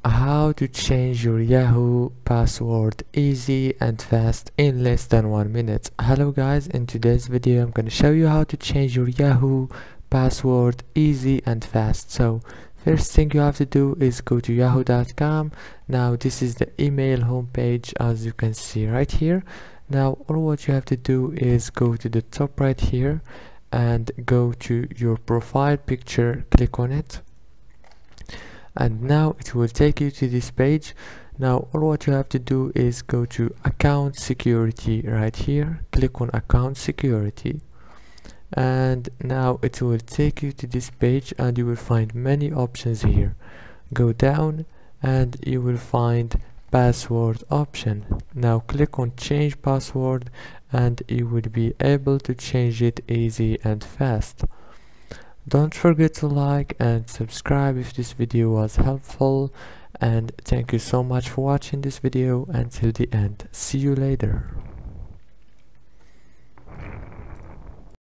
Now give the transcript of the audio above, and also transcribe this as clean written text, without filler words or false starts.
how to change your Yahoo password easy and fast in less than 1 minute. Hello guys, in today's video I'm going to show you how to change your Yahoo password easy and fast. So first thing you have to do is go to yahoo.com. Now this is the email homepage, as you can see right here. Now all what you have to do is go to the top right here and go to your profile picture, click on it, and now it will take you to this page. Now all what you have to do is go to account security right here, click on account security, and now it will take you to this page and you will find many options here. Go down and you will find password option. Now click on change password and you will be able to change it easy and fast. Don't forget to like and subscribe if this video was helpful, and thank you so much for watching this video until the end. See you later.